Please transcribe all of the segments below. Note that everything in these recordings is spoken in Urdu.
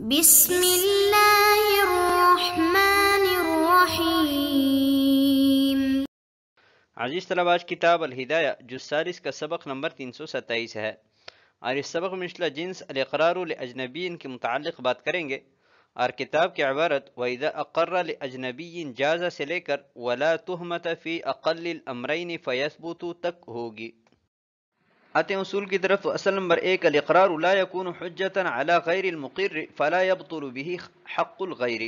بسم اللہ الرحمن الرحیم۔ عزیز طلبہ، آج کتاب الہدایہ جز سادس کا سبق نمبر 327 ہے، اور اس سبق میں مثل جنس الاقرار لاجنبی کے متعلق بات کریں گے، اور کتاب کی عبارت وَإِذَا أَقَرَّ لِأَجْنَبِيٍّ جَازَ سے لے کر وَلَا تُهْمَةَ فِي أَقَلِّ الْأَمْرَيْنِ فَيَثْبُتُ تک ہوگی۔ آتے ہیں اصول کی طرف۔ تو اصل نمبر 1، الاقرار لا يكون حجة على غیر المقر فلا يبطل به حق الغیر،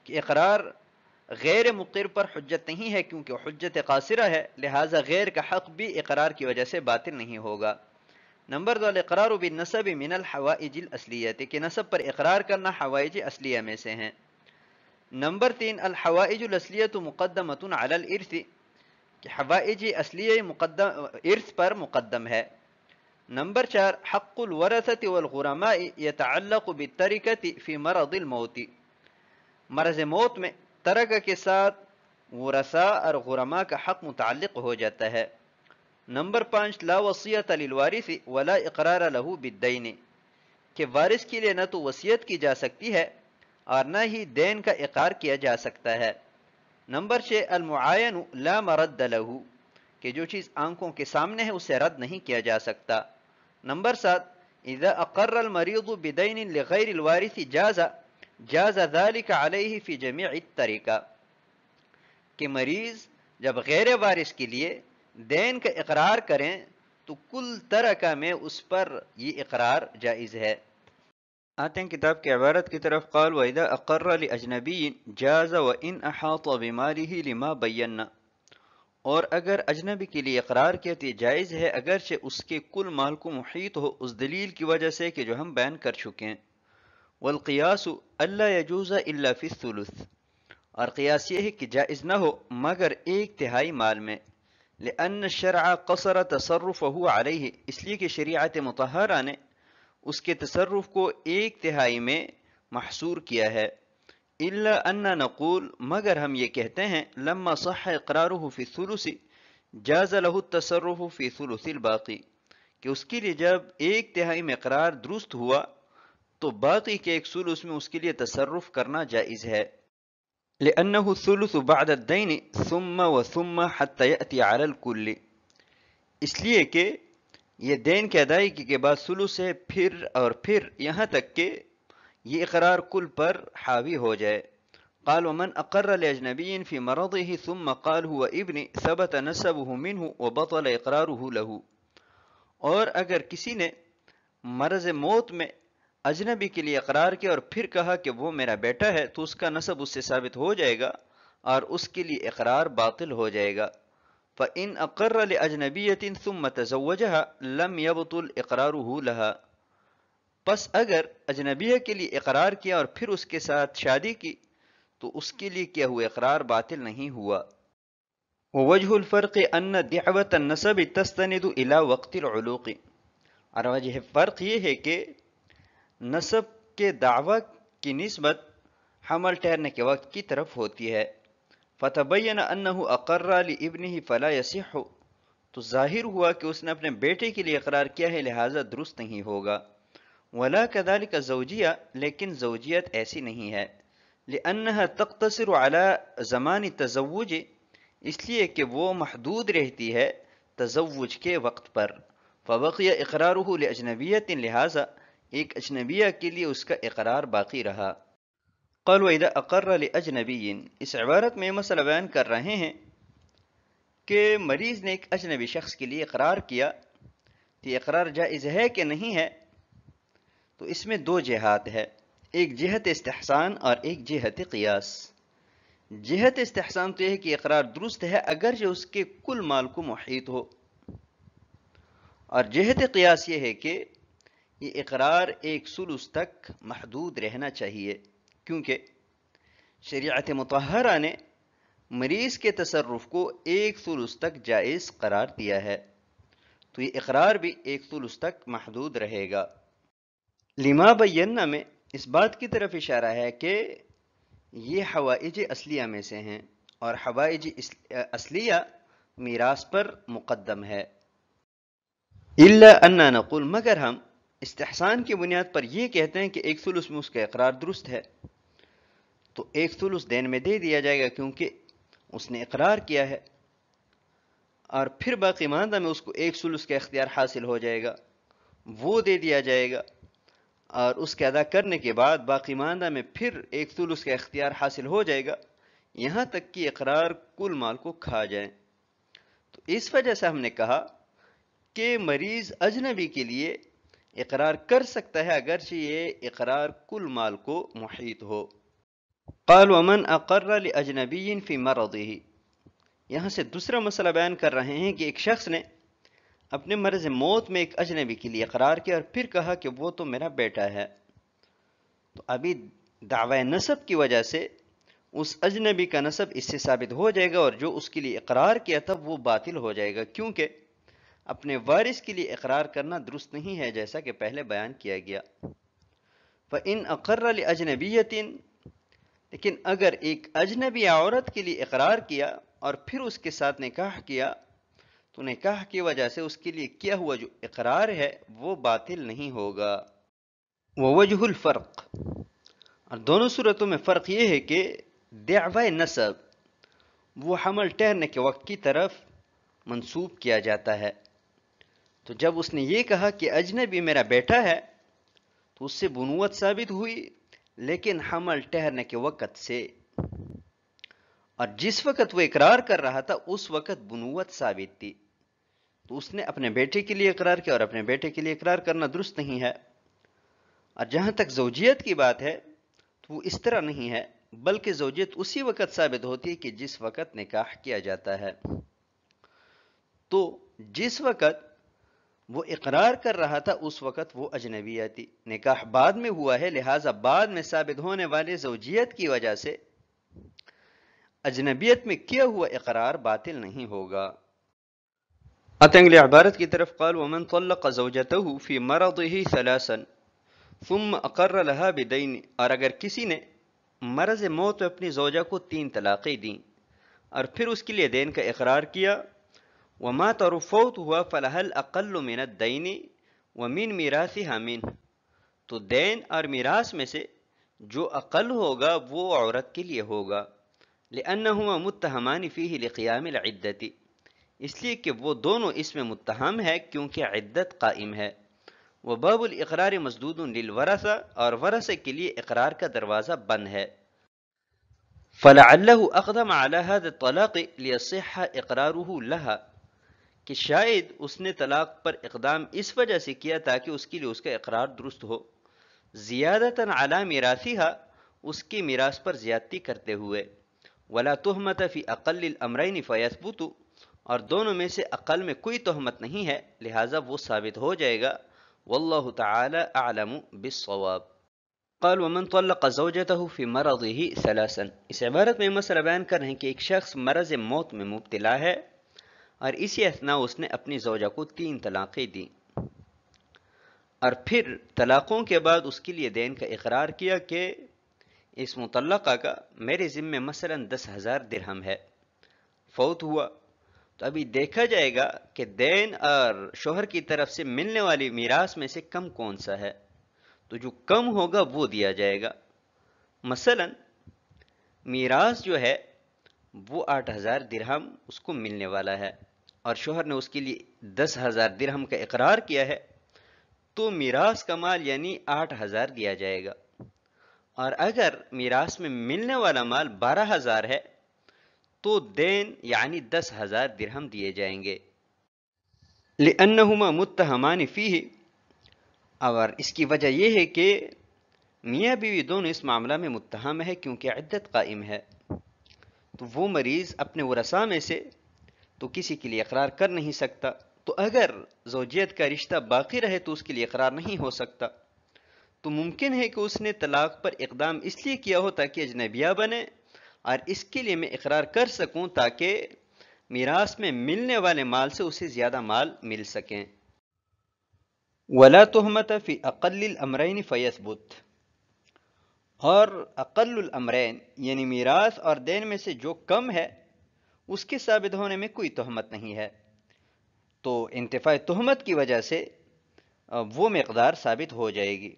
کہ اقرار غیر مقر پر حجت نہیں ہے کیونکہ حجت قاصرہ ہے، لہٰذا غیر کا حق بھی اقرار کی وجہ سے باطل نہیں ہوگا۔ نمبر 2، الاقرار بالنسب من الحوائج الاصلیہ، کہ نسب پر اقرار کرنا حوائج اصلیہ میں سے ہیں۔ نمبر 3، الحوائج الاصلیہ مقدمۃ علی الارث، کہ حوائج اصلیہ ارث پر مقدم ہے۔ نمبر 4، حق الورثۃ والغرماء یتعلق بالترکۃ فی مرض الموت، مرض موت میں ترکہ کے ساتھ ورثاء اور غرماء کا حق متعلق ہو جاتا ہے۔ نمبر 5، لا وصیۃ للوارث ولا اقرار له بالدین، کہ وارث کے لیے نہ تو وصیت کی جا سکتی ہے اور نہ ہی دین کا اقرار کیا جا سکتا ہے۔ نمبر 6، المعین لا مرد له، کہ جو چیز آنکھوں کے سامنے ہے اسے رد نہیں کیا جا سکتا۔ نمبر 7، اذا اقر المریض بدین لغیر الوارث جاز ذلك علیہ فی جمیع الطریقہ، کہ مریض جب غیر وارث کے لیے دین کا اقرار کریں تو کل ترکہ میں اس پر یہ اقرار جائز ہے۔ آتے ہیں کتاب کی عبارت کی طرف۔ قال وَإِذَا أَقَرَّ لِأَجْنَبِيٍّ جَازَ وَإِنْ أَحَاطَ بِمَالِهِ لِمَا بَيَّنَّا، اور اگر اجنبی کے لیے اقرار کیا تو یہ جائز ہے اگرچہ اس کے کل مال کو محیط ہو اس دلیل کی وجہ سے کہ جو ہم بیان کر چکے ہیں۔ والقیاس الا یجوز الا فی الثلث، اور قیاس یہ ہے کہ جائز نہ ہو مگر ایک تہائی مال میں۔ لأن الشرع قصر تصرفه علیہ، اس لیے کہ شریعت مطہرہ نے اس کے تصرف کو ایک تہائی میں محصور کیا ہے۔ الا ان نقول، مگر ہم یہ کہتے ہیں لما صح اقرارہ فی الثلث جاز له التصرف فی ثلث الباقی، کہ اس کے لیے جب ایک تہائی میں اقرار درست ہوا تو باقی کے ایک ثلث میں اس کے لیے تصرف کرنا جائز ہے۔ لأنه الثلث بعد الدین ثم وثم حتى يأتي على الكل، اس لیے کہ یہ دین کی ادائیگی کے بعد ثلث ہے، پھر اور پھر یہاں تک کہ یہ اقرار کل پر حاوی ہو جائے۔ قال ومن اقر لاجنبی فی مرضه ثم قال هو ابن ثبت نسبه منه وبطل اقراره له، اور اگر کسی نے مرض موت میں اجنبی کے لیے اقرار کیا اور پھر کہا کہ وہ میرا بیٹا ہے تو اس کا نسب اس سے ثابت ہو جائے گا اور اس کے لیے اقرار باطل ہو جائے گا۔ فَإِنْ أَقَرَّ لِأَجْنَبِيَّةٍ ثُمَّ تَزَوَّجَهَا لَمْ يَبْطُلْ إِقْرَارُهُ لَهَا، پس اگر اجنبیہ کے لیے اقرار کیا اور پھر اس کے ساتھ شادی کی تو اس کے لیے کیا ہوا اقرار باطل نہیں ہوا۔ وَوَجْهُ الْفَرْقِ أَنَّ دِعْوَةَ النَّسَبِ تَسْتَنِدُ إِلَى وَقْتِ الْعُلُوقِ، اور وجہ فرق یہ ہے کہ نسب کے دعویٰ کی نسبت حمل ٹھہرنے کے وقت کی طرف ہوتی ہے۔ فَتَبَيَّنَ أَنَّهُ أَقَرَّ لِابْنِهِ فَلَا يَصِحُّ، تو ظاہر ہوا کہ اس نے اپنے بیٹے کے لیے اقرار کیا ہے لہٰذا درست نہیں ہوگا۔ وَلَا كَذَلِكَ زَوْجِيَّةٌ، لیکن زوجیت ایسی نہیں ہے۔ لِأَنَّهَا تَقْتَصِرُ عَلَى زَمَانِ التَّزَوُّجِ، اس لیے کہ وہ محدود رہتی ہے تزوج کے وقت پر۔ فَبَقِيَ إِقْرَارُهُ لِأَجْنَبِيَّةٍ، لہٰذا ایک اجنبیہ کے لیے اس کا اقرار باقی رہا۔ قال وَإِذَا أَقَرَّ لِأَجْنَبِيٍّ، اس عبارت میں مسئلہ بیان کر رہے ہیں کہ مریض نے ایک اجنبی شخص کے لیے اقرار کیا تو یہ اقرار جائز ہے کہ نہیں ہے، تو اس میں دو جہات ہے، ایک جہت استحسان اور ایک جہت قیاس۔ جہت استحسان تو یہ ہے کہ اقرار درست ہے اگرچہ اس کے کل مال کو محیط ہو، اور جہت قیاس یہ ہے کہ یہ اقرار ایک ثلث تک محدود رہنا چاہیے، کیونکہ شریعت مطہرہ نے مریض کے تصرف کو ایک ثلث تک جائز قرار دیا ہے، تو یہ اقرار بھی ایک ثلث تک محدود رہے گا۔ لما بینا میں اس بات کی طرف اشارہ ہے کہ یہ حوائج اصلیہ میں سے ہیں اور حوائج اصلیہ میراث پر مقدم ہے۔ الا ان نقول، مگر ہم استحسان کی بنیاد پر یہ کہتے ہیں کہ 1/3 میں اس کا اقرار درست ہے، تو 1/3 دین میں دے دیا جائے گا کیونکہ اس نے اقرار کیا ہے، اور پھر باقی ماندہ میں اس کو 1/3 کا اختیار حاصل ہو جائے گا، وہ دے دیا جائے گا، اور اس کے ادا کرنے کے بعد باقی ماندہ میں پھر 1/3 کا اختیار حاصل ہو جائے گا، یہاں تک کہ اقرار کل مال کو کھا جائے۔ تو اس وجہ سے ہم نے کہا کہ مریض اجنبی کے لیے اقرار کر سکتا ہے اگرچہ یہ اقرار کل مال کو محیط ہو۔ قال ومن اقر لاجنبی فی مرضه، یہاں سے دوسرا مسئلہ بیان کر رہے ہیں کہ ایک شخص نے اپنے مرض موت میں ایک اجنبی کے لیے اقرار کیا اور پھر کہا کہ وہ تو میرا بیٹا ہے، تو ابھی دعوی نسب کی وجہ سے اس اجنبی کا نسب اس سے ثابت ہو جائے گا، اور جو اس کے لیے اقرار کیا تھا وہ باطل ہو جائے گا، کیونکہ اپنے وارث کے لیے اقرار کرنا درست نہیں ہے، جیسا کہ پہلے بیان کیا گیا۔ فَإِنْ أَقَرَّ لِأَجْنَبِيَّةٍ، لیکن اگر ایک اجنبی عورت کے لیے اقرار کیا اور پھر اس کے ساتھ نکاح کیا، تو نکاح کی وجہ سے اس کے لیے کیا ہوا جو اقرار ہے وہ باطل نہیں ہوگا۔ ووجہ الفرق، اور دونوں صورتوں میں فرق یہ ہے کہ دعوی نسب وہ حمل ٹھہرنے کے وقت کی طرف منسوب کیا جاتا ہے، تو جب اس نے یہ کہا کہ اجنبی میرا بیٹا ہے تو اس سے بنوت ثابت ہوئی، لیکن حمل ٹھہرنے کے وقت سے، اور جس وقت وہ اقرار کر رہا تھا اس وقت بنوت ثابت تھی، تو اس نے اپنے بیٹے کے لیے اقرار کیا، اور اپنے بیٹے کے لیے اقرار کرنا درست نہیں ہے۔ اور جہاں تک زوجیت کی بات ہے تو وہ اس طرح نہیں ہے، بلکہ زوجیت اسی وقت ثابت ہوتی ہے کہ جس وقت نکاح کیا جاتا ہے، تو جس وقت وہ اقرار کر رہا تھا اس وقت وہ اجنبی تھی، نکاح بعد میں ہوا ہے، لہٰذا بعد میں ثابت ہونے والے زوجیت کی وجہ سے اجنبیت میں کیا ہوا اقرار باطل نہیں ہوگا۔ آتے ہیں اگلی عبارت کی طرف، قال ومن طلق زوجته في مرضه ثلاثا ثم اقر لها بدین، اور اگر کسی نے مرض موت میں اپنی زوجہ کو 3 طلاقیں دیں اور پھر اس کے لیے دین کا اقرار کیا، ومات اور فوت ہوا فلها الاقل من الدین ومن میراثها منه، تو دین اور میراث میں سے جو اقل ہوگا وہ عورت کے لیے ہوگا، لأنهما متہمان فیہ لقیام العدت، اس لیے کہ وہ دونوں اس میں متہم ہے کیونکہ عدت قائم ہے، وباب الاقرار مسدود للورثہ، اور ورثے کے لیے اقرار کا دروازہ بند ہے، فلعلہ اقدم على هذا الطلاق لیصح اقراره لها، کہ شاید اس نے طلاق پر اقدام اس وجہ سے کیا تاکہ اس کے لیے اس کا اقرار درست ہو، زیادتاً علی میراثها، اس کی میراث پر زیادتی کرتے ہوئے، ولا تہمت فی اقل الامرین فیثبت، اور دونوں میں سے اقل میں کوئی تہمت نہیں ہے لہٰذا وہ ثابت ہو جائے گا، واللہ تعالی اعلم بالصواب۔ قال ومن طلق زوجته في مرضه ثلاثا، اس عبارت میں مسئلہ بیان کر رہے ہیں کہ ایک شخص مرض موت میں مبتلا ہے اور اسی اثناء اس نے اپنی زوجہ کو 3 طلاقیں دیں، اور پھر طلاقوں کے بعد اس کے لیے دین کا اقرار کیا کہ اس مطلقہ کا میرے ذمے مثلا 10,000 درہم ہے، فوت ہوا، تو ابھی دیکھا جائے گا کہ دین اور شوہر کی طرف سے ملنے والی میراث میں سے کم کون سا ہے، تو جو کم ہوگا وہ دیا جائے گا۔ مثلا میراث جو ہے وہ 8,000 درہم اس کو ملنے والا ہے، اور شوہر نے اس کے لیے 10,000 درہم کا اقرار کیا ہے، تو میراث کا مال یعنی 8,000 دیا جائے گا، اور اگر میراث میں ملنے والا مال 12,000 ہے تو دین یعنی 10,000 درہم دیے جائیں گے، لأنہما متہمان فیہ، اور اس کی وجہ یہ ہے کہ میاں بیوی دونوں اس معاملہ میں متہم ہے کیونکہ عدت قائم ہے، تو وہ مریض اپنے ورثاء میں سے تو کسی کے لیے اقرار کر نہیں سکتا، تو اگر زوجیت کا رشتہ باقی رہے تو اس کے لیے اقرار نہیں ہو سکتا، تو ممکن ہے کہ اس نے طلاق پر اقدام اس لیے کیا ہو تاکہ اجنبیہ بنے، اور اس کے لیے میں اقرار کر سکوں تاکہ میراث میں ملنے والے مال سے اسے زیادہ مال مل سکیں۔ ولا تہمت فی اقل الامرین فیثبت، اور اقل الامرین یعنی میراث اور دین میں سے جو کم ہے اس کے ثابت ہونے میں کوئی تہمت نہیں ہے، تو انتفاع تہمت کی وجہ سے وہ مقدار ثابت ہو جائے گی۔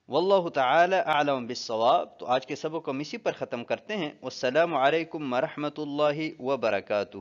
واللہ تعالی اعلم بالصواب۔ تو آج کے سبق کو ہم اسی پر ختم کرتے ہیں۔ والسلام علیکم ورحمۃ اللہ وبرکاتہ۔